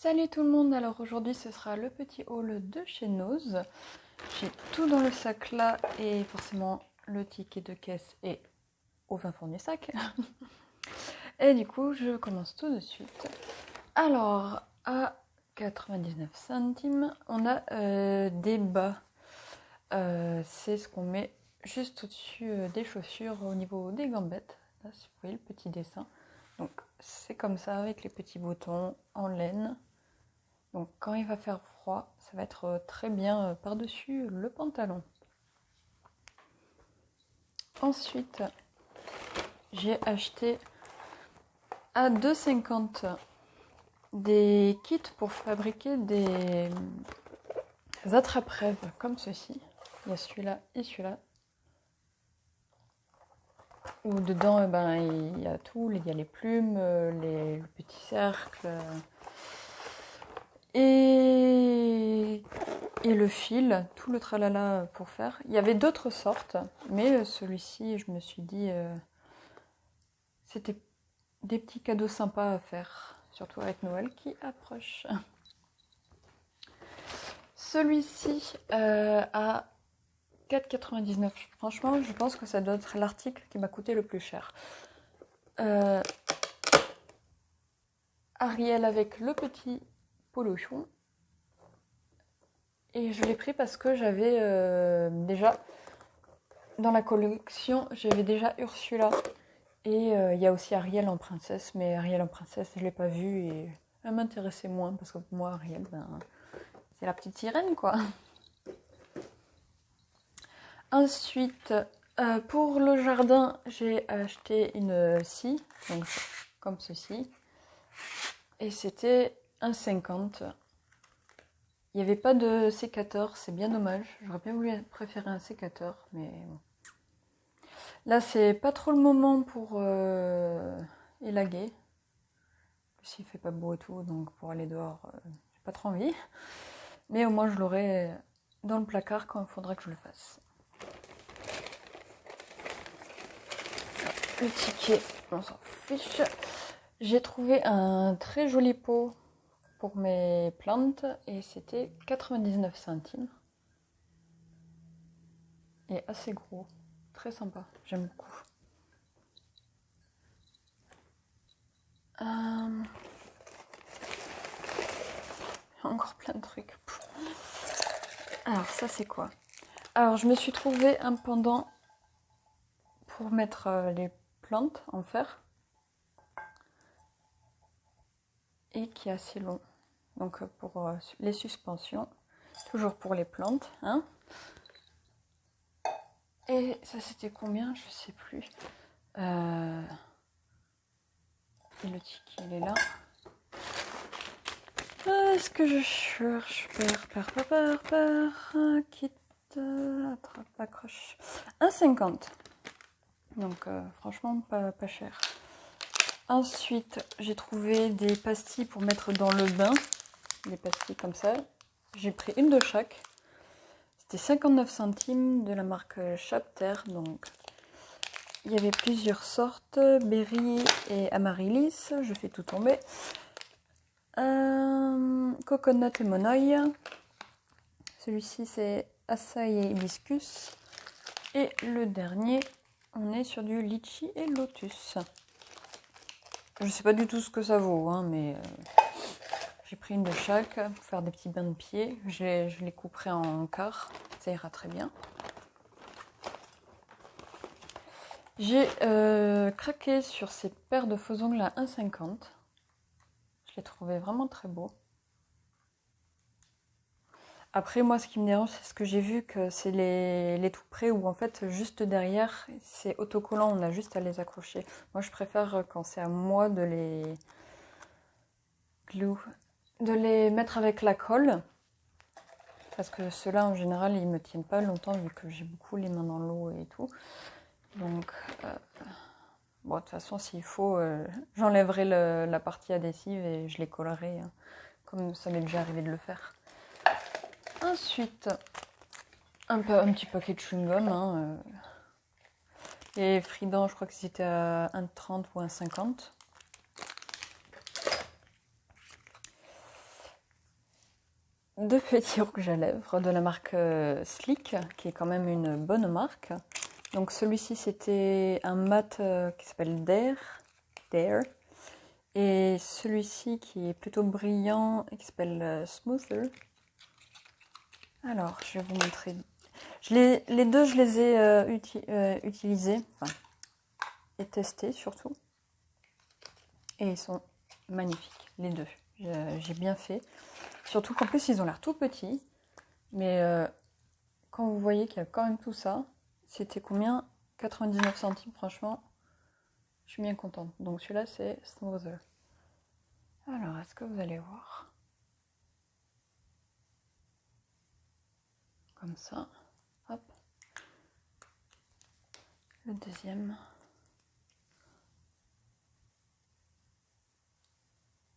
Salut tout le monde, alors aujourd'hui ce sera le petit haul de chez Nose. J'ai tout dans le sac là et forcément le ticket de caisse est au fin fond du sac. Et du coup je commence tout de suite. Alors à 99 centimes on a des bas. C'est ce qu'on met juste au-dessus des chaussures au niveau des gambettes. Là si vous voyez le petit dessin. Donc c'est comme ça avec les petits boutons en laine. Donc quand il va faire froid, ça va être très bien par-dessus le pantalon. Ensuite, j'ai acheté à 2,50 € des kits pour fabriquer des attrape-rêves comme ceci. Il y a celui-là et celui-là. Où dedans, il y a tout. Il y a les plumes, le petit cercle. Et le fil, tout le tralala pour faire. Il y avait d'autres sortes, mais celui-ci, je me suis dit, c'était des petits cadeaux sympas à faire, surtout avec Noël qui approche. Celui-ci à 4,99 €. Franchement, je pense que ça doit être l'article qui m'a coûté le plus cher. Ariel avec le petit polochon. Et je l'ai pris parce que j'avais déjà, dans la collection, j'avais déjà Ursula. Et il y a aussi Ariel en princesse, mais Ariel en princesse, je ne l'ai pas vue et elle m'intéressait moins parce que pour moi, Ariel, c'est la petite sirène, quoi. Ensuite, pour le jardin, j'ai acheté une scie, donc comme ceci. Et c'était 1,50 €. Il n'y avait pas de sécateur, c'est bien dommage. J'aurais bien voulu préférer un sécateur, mais bon. Là, c'est pas trop le moment pour élaguer. S'il fait pas beau et tout, donc pour aller dehors, j'ai pas trop envie. Mais au moins, je l'aurai dans le placard quand il faudra que je le fasse. Le ticket, on s'en fiche. J'ai trouvé un très joli pot pour mes plantes et c'était 99 centimes. Et assez gros, très sympa, j'aime beaucoup. Encore plein de trucs. Alors ça c'est quoi? Alors je me suis trouvé un pendant pour mettre les plantes en fer. Et qui est assez long. Donc pour les suspensions, toujours pour les plantes. Hein. Et ça c'était combien? Je sais plus. Et le ticket il est là. Est-ce que je cherche? Kit, attrape, accroche. 1,50 €. Donc franchement pas cher. Ensuite j'ai trouvé des pastilles pour mettre dans le bain. Des pastilles comme ça. J'ai pris une de chaque. C'était 59 centimes de la marque Chapter. Donc il y avait plusieurs sortes. Berry et Amaryllis. Je fais tout tomber. Coconut et Monoï. Celui-ci c'est Açaï et Hibiscus. Et le dernier, on est sur du litchi et lotus. Je sais pas du tout ce que ça vaut, hein, mais j'ai pris une de chaque pour faire des petits bains de pied. Je les couperai en quart, ça ira très bien. J'ai craqué sur ces paires de faux ongles à 1,50 €. Je les trouvais vraiment très beaux. Après, moi, ce qui me dérange, c'est ce que j'ai vu, que c'est les tout près où, en fait, juste derrière, c'est autocollant, on a juste à les accrocher. Moi, je préfère quand c'est à moi de les mettre avec la colle. Parce que ceux-là, en général, ils me tiennent pas longtemps, vu que j'ai beaucoup les mains dans l'eau et tout. Donc, bon, de toute façon, s'il faut, j'enlèverai la partie adhésive et je les collerai, hein, comme ça m'est déjà arrivé de le faire. Ensuite, un petit paquet de chewing-gum. Hein, et Frident, je crois que c'était à 1,30 € ou 1,50 €. deux petits rouges à lèvres de la marque Sleek, qui est quand même une bonne marque. Donc celui-ci c'était un mat qui s'appelle Dare. Et celui-ci qui est plutôt brillant et qui s'appelle Smoother. Alors je vais vous montrer. Les deux je les ai utilisés, enfin, et testés surtout. Et ils sont magnifiques, les deux. J'ai bien fait. Surtout qu'en plus, ils ont l'air tout petits. Mais quand vous voyez qu'il y a quand même tout ça, c'était combien? 99 centimes, franchement. Je suis bien contente. Donc celui-là, c'est Smoother. Alors, est-ce que vous allez voir? Comme ça. Hop. Le deuxième.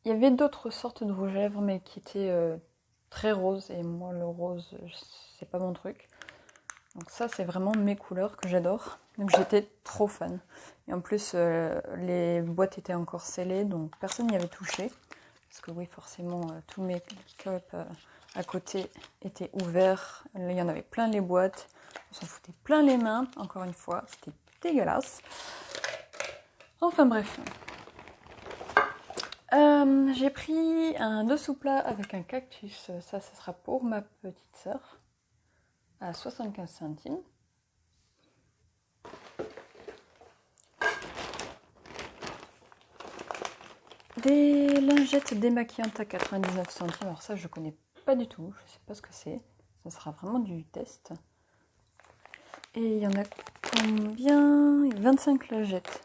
Il y avait d'autres sortes de rouge à lèvres, mais qui étaient très roses. Et moi, le rose, c'est pas mon truc. Donc ça, c'est vraiment mes couleurs que j'adore. Donc j'étais trop fan. Et en plus, les boîtes étaient encore scellées, donc personne n'y avait touché. Parce que oui, forcément, tous mes make-up à côté étaient ouverts. Là, il y en avait plein les boîtes. On s'en foutait plein les mains, encore une fois. C'était dégueulasse. Enfin bref. J'ai pris un dessous plat avec un cactus. Ça sera pour ma petite sœur. À 75 centimes. Des lingettes démaquillantes à 99 centimes. Alors ça, je connais pas du tout. Je sais pas ce que c'est. Ça sera vraiment du test. Et il y en a combien? 25 lingettes.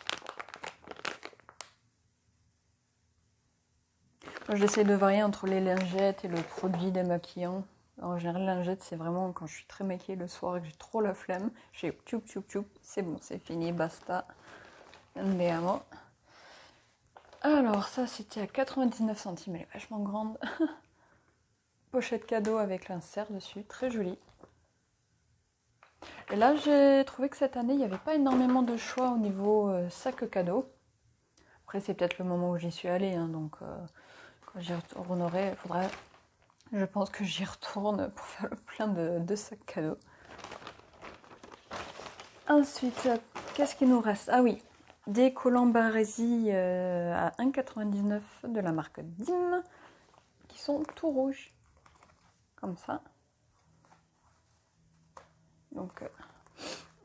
Moi, j'essaie de varier entre les lingettes et le produit démaquillant. En général, lingettes, c'est vraiment quand je suis très maquillée le soir et que j'ai trop la flemme. Je fais tchoup, c'est bon, c'est fini, basta. Andiamo. Alors, ça, c'était à 99 centimes. Elle est vachement grande. Pochette cadeau avec l'insert dessus. Très jolie. Et là, j'ai trouvé que cette année, il n'y avait pas énormément de choix au niveau sac cadeau. Après, c'est peut-être le moment où j'y suis allée. Hein, donc, quand j'y retournerai, il faudra... Je pense que j'y retourne pour faire le plein de sacs cadeaux. Ensuite, qu'est-ce qu'il nous reste? Ah oui, des collants Barésie à 1,99 € de la marque Dim, qui sont tout rouges, comme ça. Donc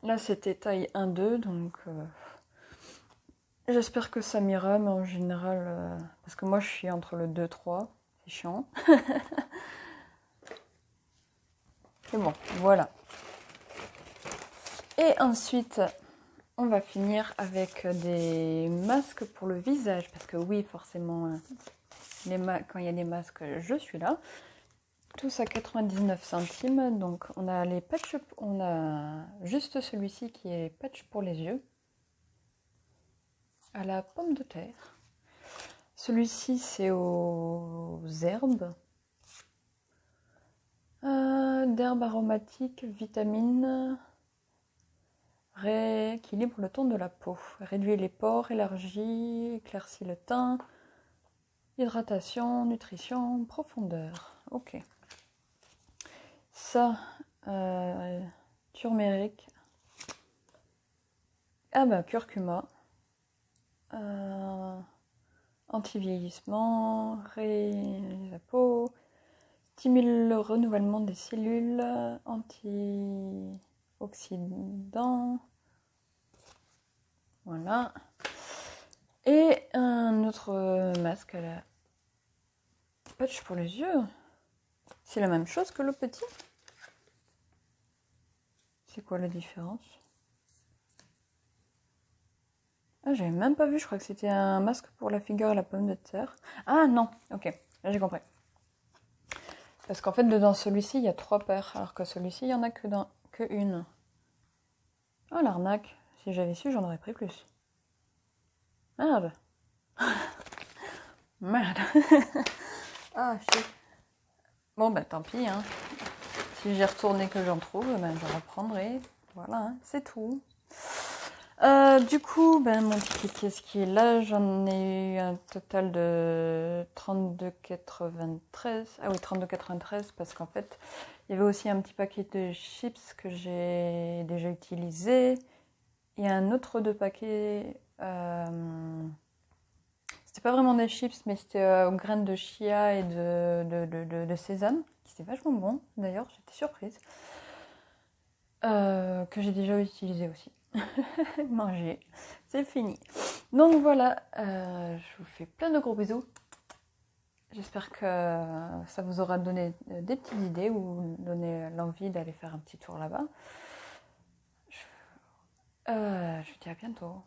là, c'était taille 1-2, donc j'espère que ça m'ira, mais en général, parce que moi, je suis entre le 2-3, c'est chiant. Mais bon, voilà. Et ensuite, on va finir avec des masques pour le visage. Parce que oui, forcément, quand il y a des masques, je suis là. Tous à 99 centimes. Donc, on a les patchs. On a juste celui-ci qui est patch pour les yeux. À la pomme de terre. Celui-ci, c'est aux herbes. D'herbes aromatiques, vitamines, rééquilibre le ton de la peau, réduit les pores, élargit, éclaircit le teint, hydratation, nutrition, profondeur. Ok. Ça, turméric. Ah bah, curcuma. Anti-vieillissement, la peau. Stimule le renouvellement des cellules, antioxydant. Voilà. Et un autre masque à la patch pour les yeux. C'est la même chose que le petit. C'est quoi la différence? Ah, j'avais même pas vu, je crois que c'était un masque pour la figure à la pomme de terre. Ah non, ok, là j'ai compris. Parce qu'en fait, dedans celui-ci, il y a 3 paires, alors que celui-ci, il n'y en a que une. Oh, l'arnaque. Si j'avais su, j'en aurais pris plus. Merde. Merde. Ah, shit. Bon, bah tant pis. Hein. Si j'ai retourné que j'en trouve, ben, je reprendrai. Voilà, hein, c'est tout. Du coup, ben, mon ticket de caisse qui est là, j'en ai eu un total de 32,93. Ah oui, 32,93 parce qu'en fait, il y avait aussi un petit paquet de chips que j'ai déjà utilisé. Et un autre de paquet, c'était pas vraiment des chips, mais c'était aux graines de chia et de sésame, qui c'était vachement bon d'ailleurs, j'étais surprise. Que j'ai déjà utilisé aussi. Manger, c'est fini. Donc voilà, je vous fais plein de gros bisous. J'espère que ça vous aura donné des petites idées ou donné l'envie d'aller faire un petit tour là-bas. Je vous dis à bientôt.